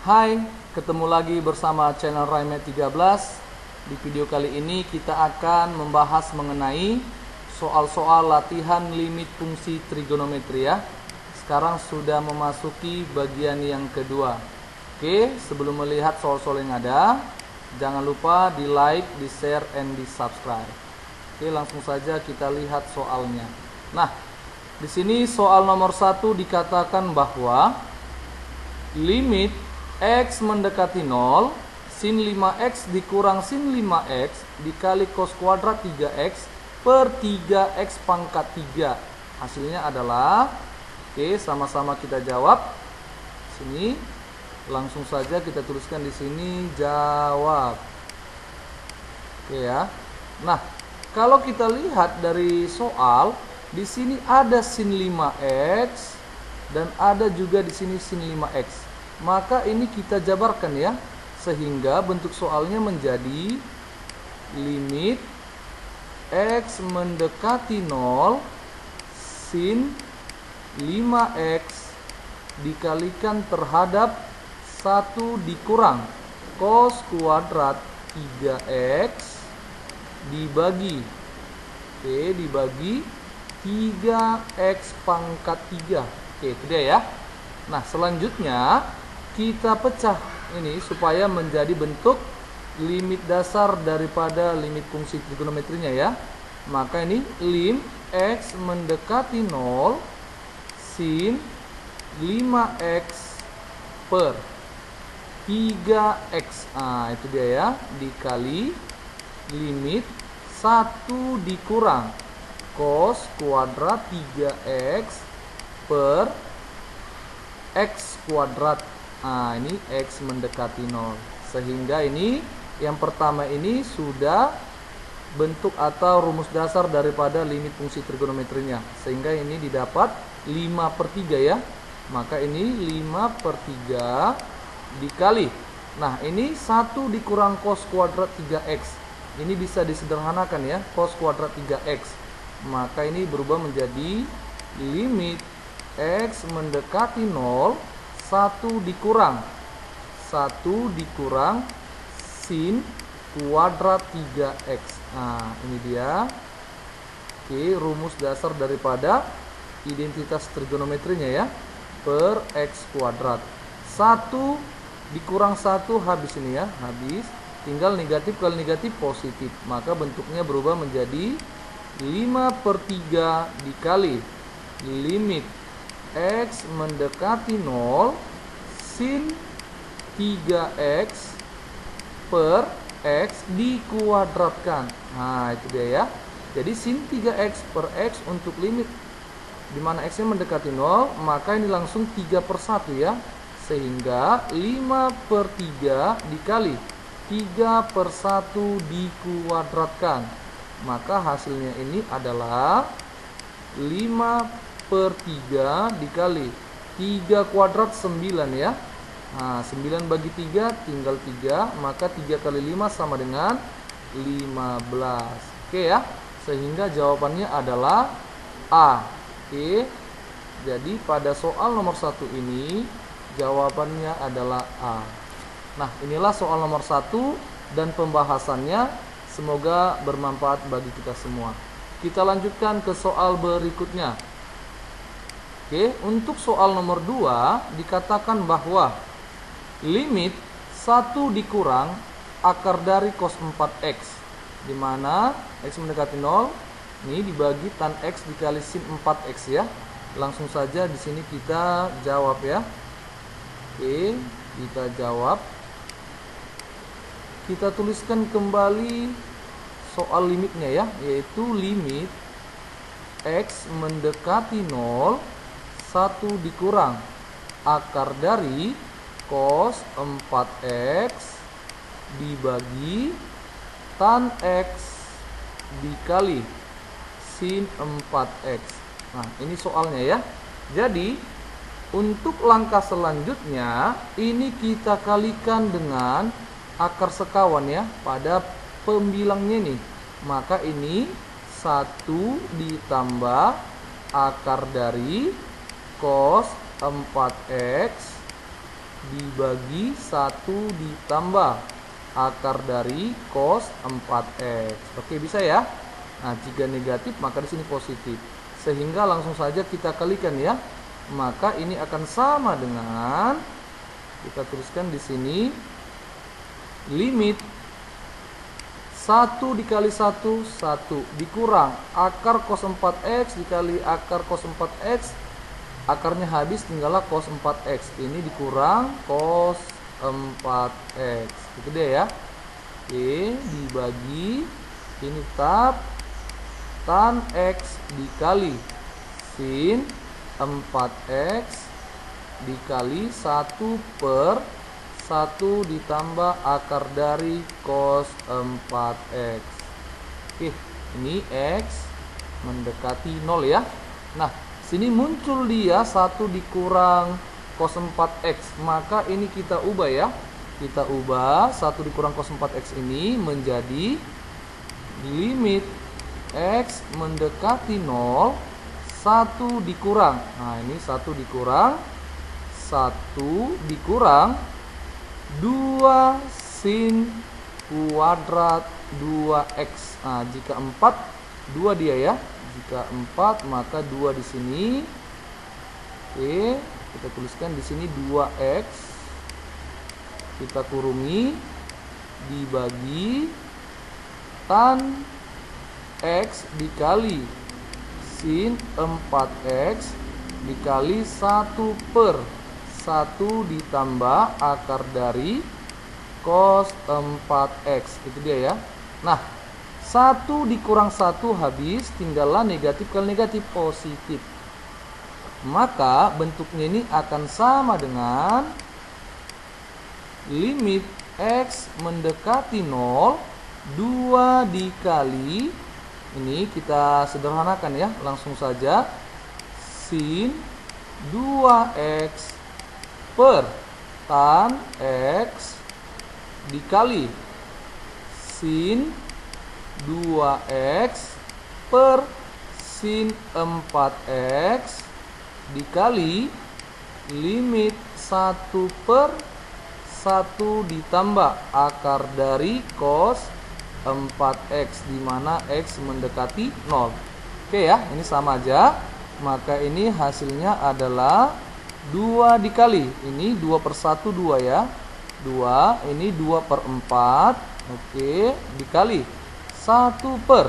Hai, ketemu lagi bersama channel Raimet 13. Di video kali ini kita akan membahas mengenai soal-soal latihan limit fungsi trigonometri ya. Sekarang sudah memasuki bagian yang kedua. Oke, sebelum melihat soal-soal yang ada, jangan lupa di like, di share, and di subscribe. Oke, langsung saja kita lihat soalnya. Nah, di sini soal nomor 1 dikatakan bahwa limit X mendekati 0, sin 5X dikurang sin 5X dikali cos kuadrat 3X per 3X pangkat 3. Hasilnya adalah, oke, sama-sama kita jawab. Sini, langsung saja kita tuliskan di sini jawab. Oke ya. Nah, kalau kita lihat dari soal, di sini ada sin 5X dan ada juga di sini sin 5X. Maka ini kita jabarkan ya, sehingga bentuk soalnya menjadi limit X mendekati 0 sin 5X dikalikan terhadap 1 dikurang cos kuadrat 3X dibagi dibagi 3X pangkat 3. Oke, itu dia ya. Nah, selanjutnya kita pecah ini supaya menjadi bentuk limit dasar daripada limit fungsi trigonometrinya ya. Maka ini lim X mendekati 0 sin 5X per 3X. Nah, itu dia ya, dikali limit 1 dikurang cos kuadrat 3X per X kuadrat. Nah, ini X mendekati 0. Sehingga ini yang pertama ini sudah bentuk atau rumus dasar daripada limit fungsi trigonometrinya. Sehingga ini didapat 5/3 ya. Maka ini 5/3 dikali. Nah, ini 1 dikurang cos kuadrat 3X. Ini bisa disederhanakan ya, cos kuadrat 3X. Maka ini berubah menjadi limit X mendekati 0 1 dikurang sin kuadrat 3X. Nah, ini dia. Oke, rumus dasar daripada identitas trigonometrinya ya, per X kuadrat. 1 dikurang 1 habis ini ya, habis. Tinggal negatif kali negatif positif. Maka bentuknya berubah menjadi 5/3 dikali limit X mendekati 0 sin 3X per X dikuadratkan. Nah, itu dia ya. Jadi sin 3X per X untuk limit dimana X nya mendekati 0, maka ini langsung 3/1 ya. Sehingga 5/3 dikali 3/1 dikuadratkan. Maka hasilnya ini adalah 5/3 dikali 3 kuadrat 9 ya. Nah, 9 bagi 3 tinggal 3, maka 3 kali 5 sama dengan 15. Oke ya. Sehingga jawabannya adalah A. Oke. Jadi pada soal nomor 1 ini jawabannya adalah A. Nah, inilah soal nomor 1 dan pembahasannya. Semoga bermanfaat bagi kita semua. Kita lanjutkan ke soal berikutnya. Oke, untuk soal nomor 2 dikatakan bahwa limit 1 dikurang akar dari cos 4X, di mana X mendekati 0 ini dibagi tan X dikali sin 4X ya. Langsung saja di sini kita jawab ya. Oke, kita jawab. Kita tuliskan kembali soal limitnya ya, yaitu limit X mendekati 0 1 dikurang akar dari cos 4X dibagi tan X dikali sin 4X. Nah, ini soalnya ya. Jadi untuk langkah selanjutnya ini kita kalikan dengan akar sekawan ya pada pembilangnya nih. Maka ini 1 ditambah akar dari cos 4X dibagi 1 ditambah akar dari cos 4x. Oke, bisa ya? Nah, jika negatif maka di sini positif. Sehingga langsung saja kita kalikan ya. Maka ini akan sama dengan, kita tuliskan di sini, limit 1 dikali 1, 1 dikurang akar cos 4x dikali akar cos 4x, akarnya habis tinggallah cos 4x, ini dikurang cos 4x, itu dia ya. Oke, dibagi ini tetap tan x dikali sin 4x dikali 1 per 1 ditambah akar dari cos 4x. Oke, ini x mendekati 0 ya. Nah, sini muncul dia 1 dikurang cos 4x, maka ini kita ubah ya. Kita ubah 1 dikurang cos 4x ini menjadi limit x mendekati 0, 1 dikurang. Nah, ini 1 dikurang 2 sin kuadrat 2x. Nah, jika 4 2 dia ya. Jika 4 maka 2 di sini. Oke, kita tuliskan di sini 2x. Kita kurungi dibagi tan x dikali sin 4x dikali 1 per 1 ditambah akar dari cos 4x, itu dia ya. Nah, 1 dikurang 1 habis, tinggallah negatif kali negatif positif. Maka bentuknya ini akan sama dengan limit x mendekati 0, 2 dikali, ini kita sederhanakan ya, langsung saja, sin 2x per tan x dikali sin 2x per sin 4x dikali limit 1 per 1 ditambah akar dari cos 4x, dimana x mendekati 0. Oke ya, ini sama aja. Maka ini hasilnya adalah 2 dikali, ini 2 per 1 2 ya, 2, ini 2 per 4, oke, dikali 1 per,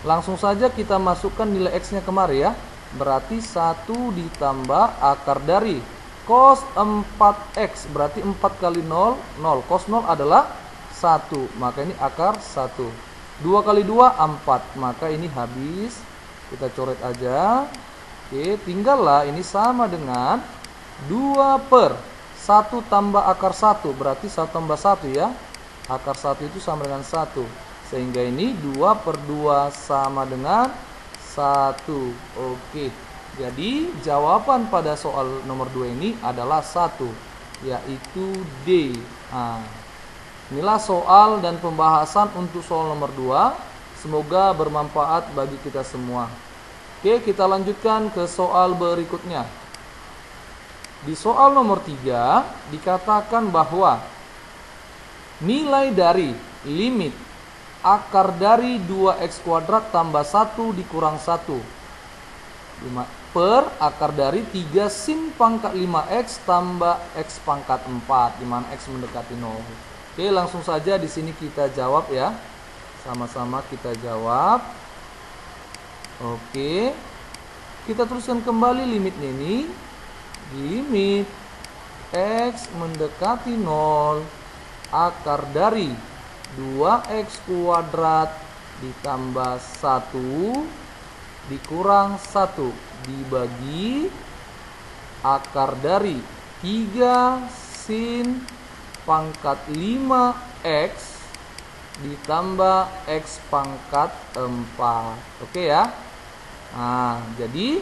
langsung saja kita masukkan nilai x nya kemari ya, berarti 1 ditambah akar dari cos 4x, berarti 4 kali 0, 0, cos 0 adalah 1, maka ini akar 1, 2 kali 2 4, maka ini habis, kita coret aja. Oke, tinggallah ini sama dengan 2 per 1 tambah akar 1, berarti 1 tambah 1 ya. Akar 1 itu sama dengan 1. Sehingga ini 2 per 2 sama dengan 1. Oke, jadi jawaban pada soal nomor 2 ini adalah 1, yaitu D. Nah, inilah soal dan pembahasan untuk soal nomor 2. Semoga bermanfaat bagi kita semua. Oke, kita lanjutkan ke soal berikutnya. Di soal nomor 3 dikatakan bahwa nilai dari limit akar dari 2x kuadrat tambah 1 dikurang 1 per akar dari 3 sin pangkat 5x tambah x pangkat 4, dimana x mendekati 0. Oke, langsung saja di sini kita jawab ya. Sama-sama kita jawab. Oke, kita tuliskan kembali limitnya ini. Limit x mendekati 0 akar dari 2x kuadrat ditambah 1 dikurang 1 dibagi akar dari 3 sin pangkat 5x ditambah x pangkat 4. Oke ya. Nah, jadi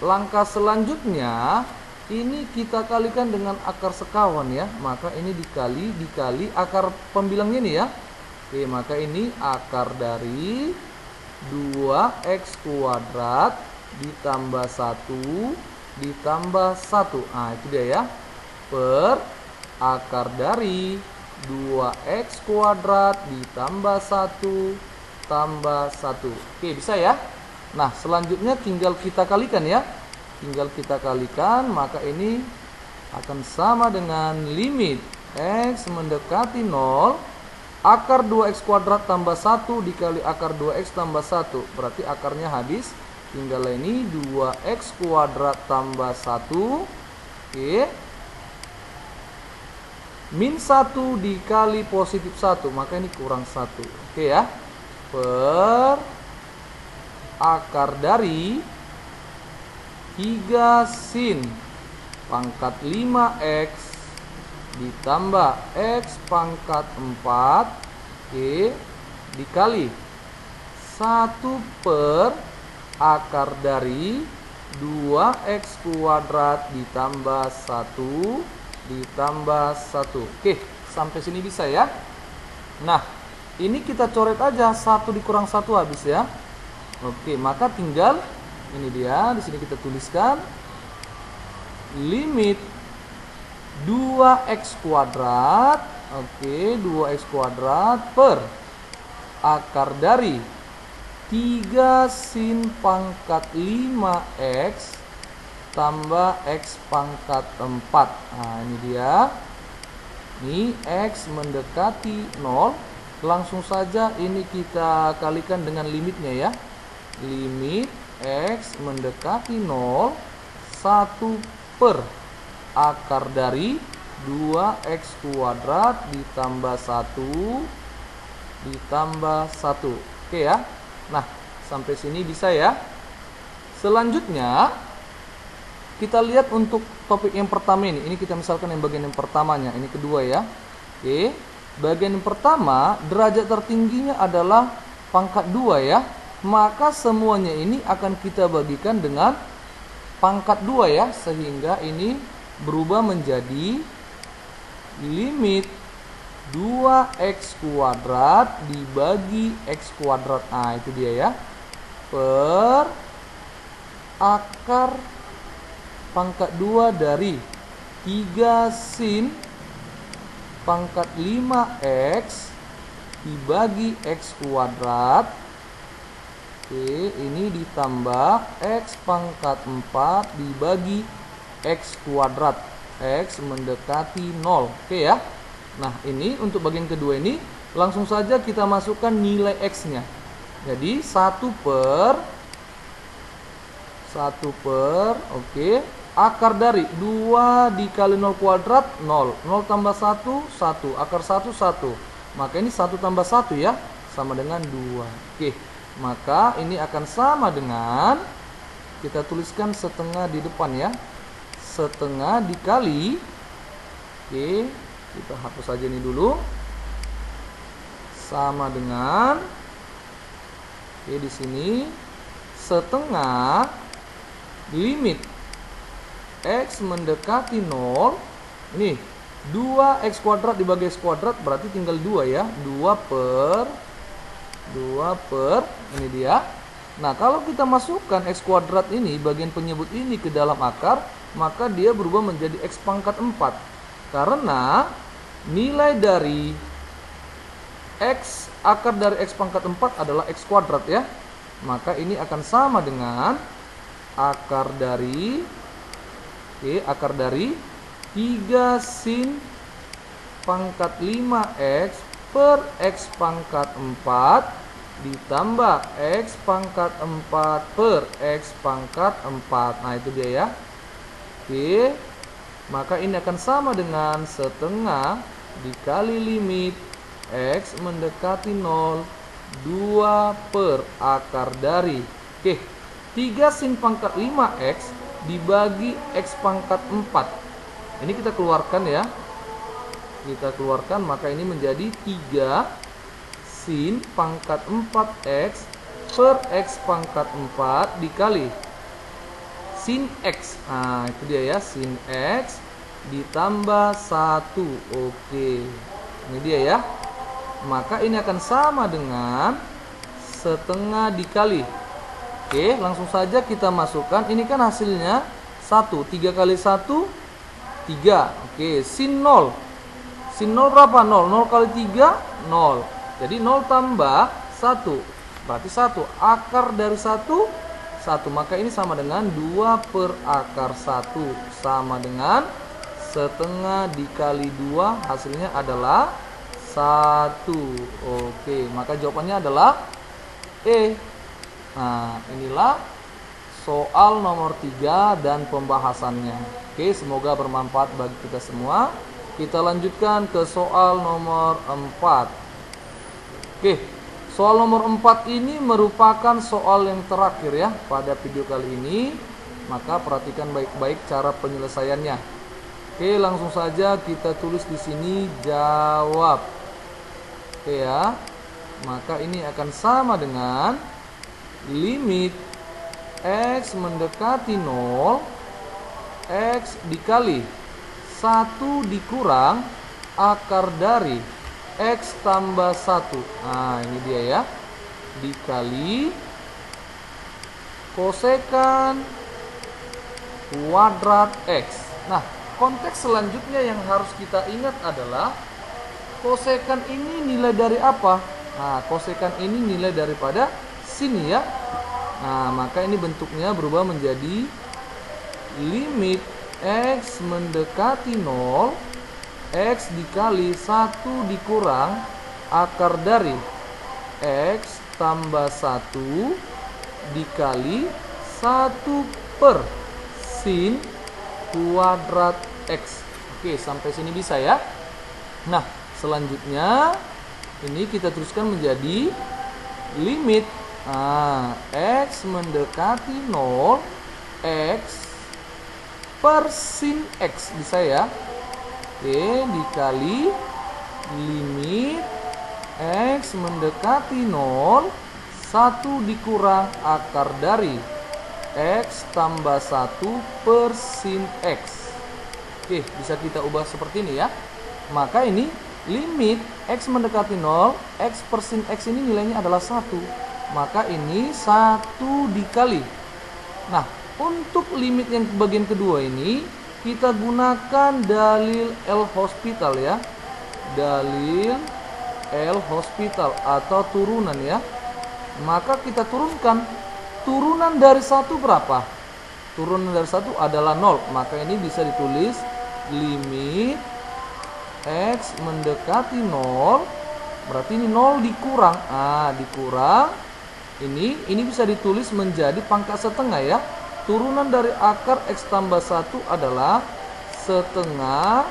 langkah selanjutnya ini kita kalikan dengan akar sekawan ya. Maka ini dikali akar pembilangnya ini ya. Oke, maka ini akar dari 2x kuadrat ditambah 1 ditambah 1. Nah, itu dia ya. per akar dari 2x kuadrat ditambah 1 tambah 1. Oke, bisa ya? Nah, selanjutnya tinggal kita kalikan ya. Tinggal kita kalikan, maka ini akan sama dengan limit x mendekati 0 akar 2x kuadrat tambah 1 dikali akar 2x tambah 1. Berarti akarnya habis. Tinggal ini 2x kuadrat tambah 1. Oke. Min 1 dikali positif 1. Maka ini kurang 1. Oke ya. Per akar dari 3 sin pangkat 5x ditambah x pangkat 4 dikali 1 per akar dari 2x kuadrat ditambah 1 ditambah 1. Oke, sampai sini bisa ya. Nah, ini kita coret aja, 1 dikurang 1 habis ya. Oke, maka tinggal ini dia, di sini kita tuliskan limit 2x kuadrat, oke, 2x kuadrat per akar dari 3 sin pangkat 5x tambah x pangkat 4. Nah, ini dia. Ini x mendekati 0. Langsung saja ini kita kalikan dengan limitnya ya. Limit x mendekati 0 1 per akar dari 2x kuadrat ditambah 1 ditambah 1. Oke ya. Nah, sampai sini bisa ya. Selanjutnya kita lihat untuk topik yang pertama ini. Ini kita misalkan yang bagian yang pertamanya, ini kedua ya. Oke. Bagian yang pertama, derajat tertingginya adalah pangkat 2 ya. Maka semuanya ini akan kita bagikan dengan pangkat 2 ya, sehingga ini berubah menjadi limit 2x kuadrat dibagi x kuadrat. Nah, itu dia ya. Per akar pangkat 2 dari 3 sin pangkat 5x dibagi x kuadrat. Oke, ini ditambah x pangkat 4 dibagi x kuadrat. X mendekati 0. Oke ya. Nah, ini untuk bagian kedua ini langsung saja kita masukkan nilai x-nya. Jadi 1 per oke, akar dari 2 dikali 0 kuadrat 0. 0 tambah 1 1. Akar 1 1. Maka ini 1 tambah 1 ya, sama dengan 2. Oke. Maka ini akan sama dengan, kita tuliskan setengah di depan ya, setengah dikali, oke, kita hapus saja ini dulu, sama dengan, oke, di sini setengah limit x mendekati 0, ini 2x kuadrat dibagi x kuadrat berarti tinggal 2 ya, 2 per ini dia. Nah, kalau kita masukkan x kuadrat ini, bagian penyebut ini ke dalam akar, maka dia berubah menjadi x pangkat 4. Karena nilai dari x, akar dari x pangkat 4 adalah x kuadrat ya. Maka ini akan sama dengan akar dari, oke, akar dari 3 sin pangkat 5x per x pangkat 4 ditambah x pangkat 4 per x pangkat 4. Nah, itu dia ya. Oke. Maka ini akan sama dengan setengah dikali limit x mendekati 0 2 per akar dari, oke, 3 sin pangkat 5x dibagi x pangkat 4. Ini kita keluarkan ya. Kita keluarkan, maka ini menjadi 3 sin pangkat 4x per x pangkat 4 dikali sin x. Nah, itu dia ya, sin x ditambah 1. Oke, ini dia ya. Maka ini akan sama dengan setengah dikali, oke, langsung saja kita masukkan. Ini kan hasilnya 1, 3 kali 1 3. Oke, sin 0. Sin 0 berapa? 0. 0 kali 3, 0. Jadi 0 tambah 1. Berarti 1. Akar dari 1, 1. Maka ini sama dengan 2 per akar 1. Sama dengan setengah dikali 2. Hasilnya adalah 1. Oke, maka jawabannya adalah E. Nah, inilah soal nomor 3 dan pembahasannya. Oke, semoga bermanfaat bagi kita semua. Kita lanjutkan ke soal nomor 4. Oke, soal nomor 4 ini merupakan soal yang terakhir ya pada video kali ini. Maka perhatikan baik-baik cara penyelesaiannya. Oke, langsung saja kita tulis di sini jawab. Oke ya. Maka ini akan sama dengan limit X mendekati 0, X dikali 1 dikurang akar dari X tambah 1. Nah, ini dia ya. Dikali kosekan kuadrat X. Nah, konteks selanjutnya yang harus kita ingat adalah kosekan ini nilai dari apa? Nah, kosekan ini nilai daripada sini ya. Nah, maka ini bentuknya berubah menjadi limit X mendekati 0, X dikali 1 dikurang akar dari X tambah 1 dikali 1 per sin kuadrat X. Oke, sampai sini bisa ya. Nah, selanjutnya ini kita teruskan menjadi limit X mendekati 0, X per sin X bisa ya. Oke, dikali limit X mendekati 0, 1 dikurang akar dari X tambah 1 per sin X. Oke, bisa kita ubah seperti ini ya. Maka ini limit X mendekati 0, X per sin X ini nilainya adalah 1. Maka ini 1 dikali. Nah, untuk limit yang bagian kedua ini kita gunakan dalil L'Hospital ya. Dalil L'Hospital atau turunan ya. Maka kita turunkan. Turunan dari 1 berapa? Turunan dari 1 adalah 0. Maka ini bisa ditulis limit X mendekati 0. Berarti ini 0 dikurang. Dikurang. Ini bisa ditulis menjadi pangkat setengah ya. Turunan dari akar X tambah 1 adalah setengah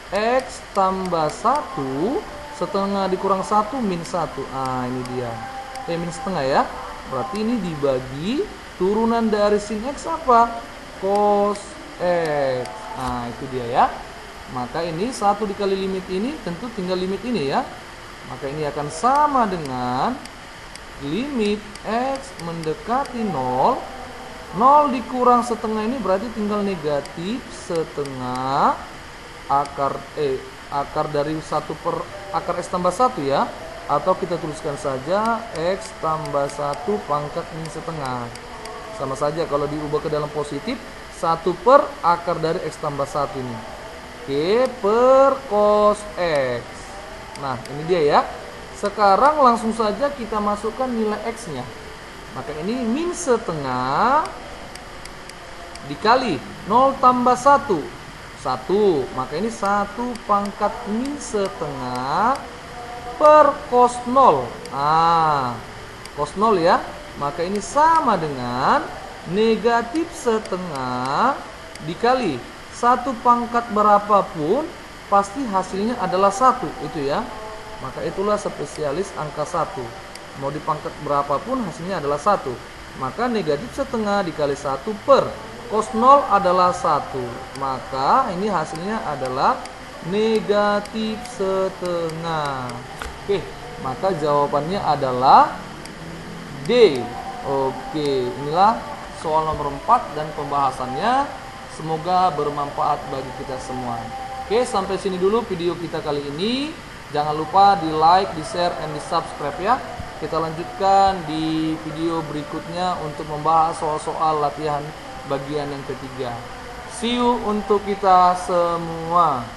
X tambah 1. Setengah dikurang 1 min 1. Ini dia. Min setengah ya. Berarti ini dibagi turunan dari sin X apa? Cos X. Itu dia ya. Maka ini 1 dikali limit ini tentu tinggal limit ini ya. Maka ini akan sama dengan limit X mendekati 0. 0 dikurang setengah ini berarti tinggal negatif setengah akar dari 1 per akar X tambah 1 ya. Atau kita tuliskan saja X tambah 1 pangkat min setengah. Sama saja kalau diubah ke dalam positif, 1 per akar dari X tambah 1 ini. Oke, per cos X. Nah, ini dia ya. Sekarang langsung saja kita masukkan nilai X-nya. Maka ini min setengah dikali 0 tambah 1. 1. Maka ini 1 pangkat min setengah per cos 0. Cos 0 ya. Maka ini sama dengan negatif setengah dikali 1 pangkat berapapun pasti hasilnya adalah 1 itu ya. Maka itulah spesialis angka 1. Mau dipangkat berapapun hasilnya adalah 1. Maka negatif setengah dikali 1 per cos 0 adalah 1. Maka ini hasilnya adalah negatif setengah. Oke, maka jawabannya adalah D. Oke, inilah soal nomor 4 dan pembahasannya. Semoga bermanfaat bagi kita semua. Oke, sampai sini dulu video kita kali ini. Jangan lupa di like, di share, and di subscribe ya. Kita lanjutkan di video berikutnya untuk membahas soal-soal latihan bagian yang ketiga. See you untuk kita semua.